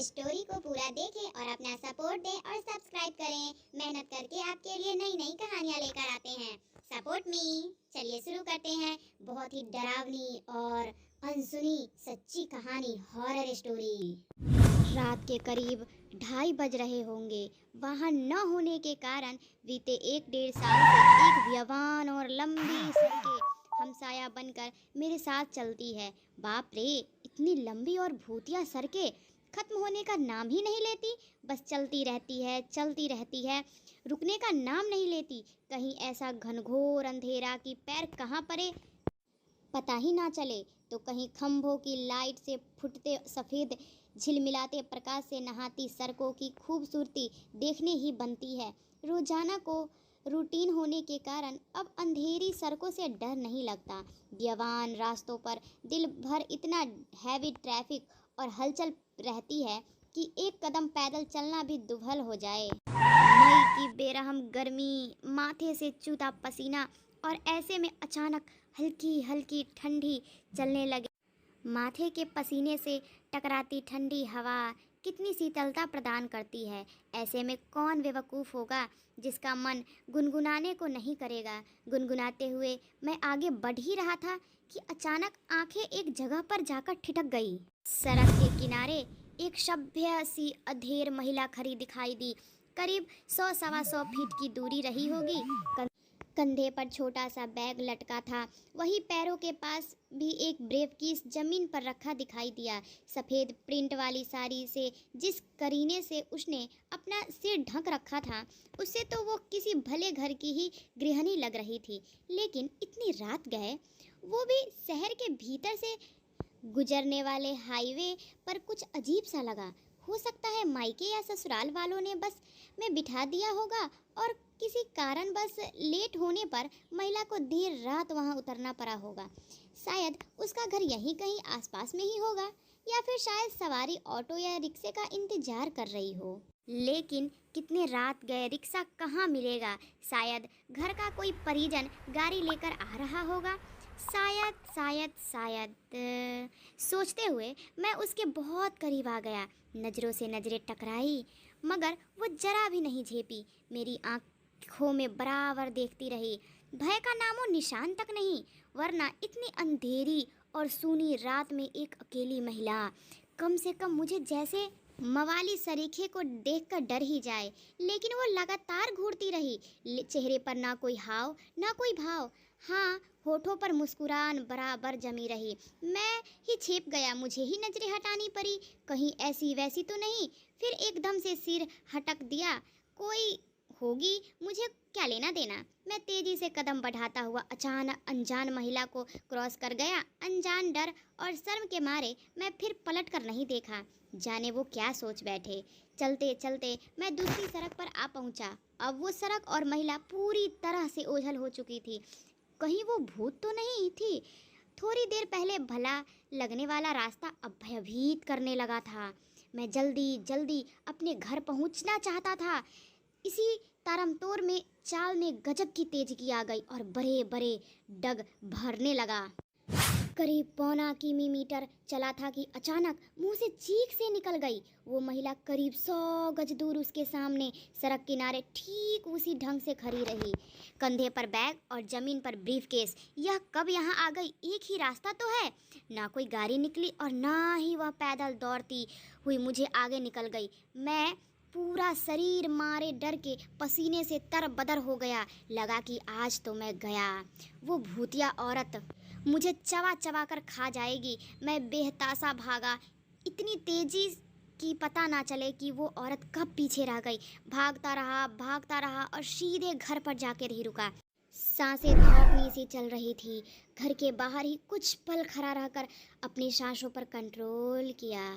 Story को पूरा देखें और अपना सपोर्ट दें और सब्सक्राइब करें। मेहनत करके आपके लिए नई नई कहानियाँ लेकर आते हैं। Support me. चलिए शुरू करते हैं बहुत ही डरावनी और अनसुनी सच्ची कहानी, हॉरर स्टोरी। रात के करीब 2:30 बज रहे होंगे। वाहन न होने के कारण बीते 1-1.5 साल से एक व्यवान और लंबी सड़कें हमसाया बनकर मेरे साथ चलती है। बाप रे, इतनी लंबी और भूतिया सड़कें खत्म होने का नाम ही नहीं लेती। बस चलती रहती है, रुकने का नाम नहीं लेती। कहीं ऐसा घनघोर अंधेरा कि पैर कहाँ पड़े पता ही ना चले, तो कहीं खंभों की लाइट से फुटते सफ़ेद झिलमिलाते प्रकाश से नहाती सड़कों की खूबसूरती देखने ही बनती है। रोजाना को रूटीन होने के कारण अब अंधेरी सड़कों से डर नहीं लगता। व्यवान रास्तों पर दिन भर इतना हैवी ट्रैफिक और हलचल रहती है कि एक कदम पैदल चलना भी दुभल हो जाए। मई की बेरहम गर्मी, माथे से चूता पसीना और ऐसे में अचानक हल्की हल्की ठंडी चलने लगे। माथे के पसीने से टकराती ठंडी हवा कितनी शीतलता प्रदान करती है। ऐसे में कौन बेवकूफ़ होगा जिसका मन गुनगुनाने को नहीं करेगा। गुनगुनाते हुए मैं आगे बढ़ ही रहा था कि अचानक आंखें एक जगह पर जाकर ठिठक गई। सड़क के किनारे एक सभ्य सी अधेड़ महिला खड़ी दिखाई दी। करीब 100-125 फीट की दूरी रही होगी। कंधे पर छोटा सा बैग लटका था। वही पैरों के पास भी एक ब्रीफकेस जमीन पर रखा दिखाई दिया। सफ़ेद प्रिंट वाली साड़ी से जिस करीने से उसने अपना सिर ढक रखा था, उससे तो वो किसी भले घर की ही गृहिणी लग रही थी। लेकिन इतनी रात गए, वो भी शहर के भीतर से गुजरने वाले हाईवे पर कुछ अजीब सा लगा। हो सकता है मायके या ससुराल वालों ने बस में बिठा दिया होगा और किसी कारण बस लेट होने पर महिला को देर रात वहां उतरना पड़ा होगा। शायद उसका घर यहीं कहीं आसपास में ही होगा, या फिर शायद सवारी ऑटो या रिक्शे का इंतजार कर रही हो। लेकिन कितने रात गए, रिक्शा कहाँ मिलेगा। शायद घर का कोई परिजन गाड़ी लेकर आ रहा होगा। शायद सोचते हुए मैं उसके बहुत करीब आ गया। नज़रों से नज़रें टकराई, मगर वो जरा भी नहीं झेपी। मेरी आँखों में बराबर देखती रही। भय का नामो निशान तक नहीं, वरना इतनी अंधेरी और सूनी रात में एक अकेली महिला, कम से कम मुझे जैसे मवाली सरीखे को देखकर डर ही जाए। लेकिन वो लगातार घूरती रही। चेहरे पर ना कोई हाव ना कोई भाव। हाँ, होठों पर मुस्कुराहट बराबर जमी रही। मैं ही छिप गया, मुझे ही नजरें हटानी पड़ी, कहीं ऐसी वैसी तो नहीं। फिर एकदम से सिर हटक दिया। कोई होगी, मुझे क्या लेना देना। मैं तेजी से कदम बढ़ाता हुआ अचानक अनजान महिला को क्रॉस कर गया। अनजान डर और शर्म के मारे मैं फिर पलट कर नहीं देखा, जाने वो क्या सोच बैठे। चलते चलते मैं दूसरी सड़क पर आ पहुंचा। अब वो सड़क और महिला पूरी तरह से ओझल हो चुकी थी। कहीं वो भूत तो नहीं थी। थोड़ी देर पहले भला लगने वाला रास्ता अब भयभीत करने लगा था। मैं जल्दी जल्दी अपने घर पहुंचना चाहता था। इसी तारमतोर में चाल में गजब की तेजी आ गई और बड़े बड़े डग भरने लगा। करीब 1.25 किलोमीटर चला था कि अचानक मुंह से चीख से निकल गई। वो महिला करीब 100 गज दूर उसके सामने सड़क किनारे ठीक उसी ढंग से खड़ी रही, कंधे पर बैग और जमीन पर ब्रीफकेस। यह कब यहाँ आ गई? एक ही रास्ता तो है। ना कोई गाड़ी निकली और ना ही वह पैदल दौड़ती हुई मुझे आगे निकल गई। मैं पूरा शरीर मारे डर के पसीने से तरबदर हो गया। लगा कि आज तो मैं गया। वो भूतिया औरत मुझे चबा चबा कर खा जाएगी। मैं बेहताशा भागा, इतनी तेजी कि पता ना चले कि वो औरत कब पीछे रह गई। भागता रहा और सीधे घर पर जाकर ही रुका। सांसें धौंकनी सी चल रही थी। घर के बाहर ही कुछ पल खड़ा रहकर अपनी सांसों पर कंट्रोल किया।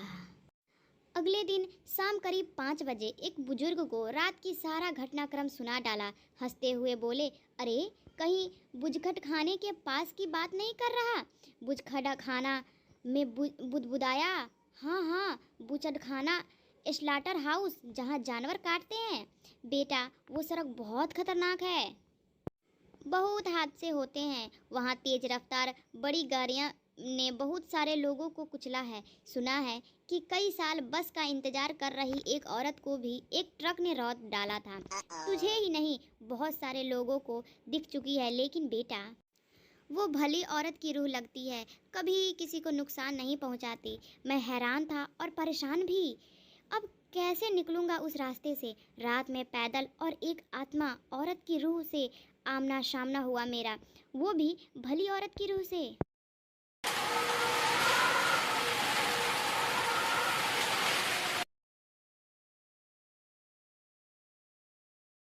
अगले दिन शाम करीब 5 बजे एक बुजुर्ग को रात की सारा घटनाक्रम सुना डाला। हंसते हुए बोले, अरे कहीं बुझखट खाने के पास की बात नहीं कर रहा? बुझखट खाना में बुदबुदाया। हाँ, बुचड़ खाना, स्लाटर हाउस, जहाँ जानवर काटते हैं। बेटा, वो सड़क बहुत खतरनाक है। बहुत हादसे होते हैं वहाँ। तेज रफ्तार बड़ी गाड़ियाँ ने बहुत सारे लोगों को कुचला है। सुना है कि कई साल बस का इंतजार कर रही एक औरत को भी एक ट्रक ने रौंद डाला था। तुझे ही नहीं, बहुत सारे लोगों को दिख चुकी है, लेकिन बेटा, वो भली औरत की रूह लगती है, कभी किसी को नुकसान नहीं पहुंचाती। मैं हैरान था और परेशान भी। अब कैसे निकलूंगा उस रास्ते से? रात में पैदल, और एक आत्मा औरत की रूह से आमना सामना हुआ मेरा, वो भी भली औरत की रूह से।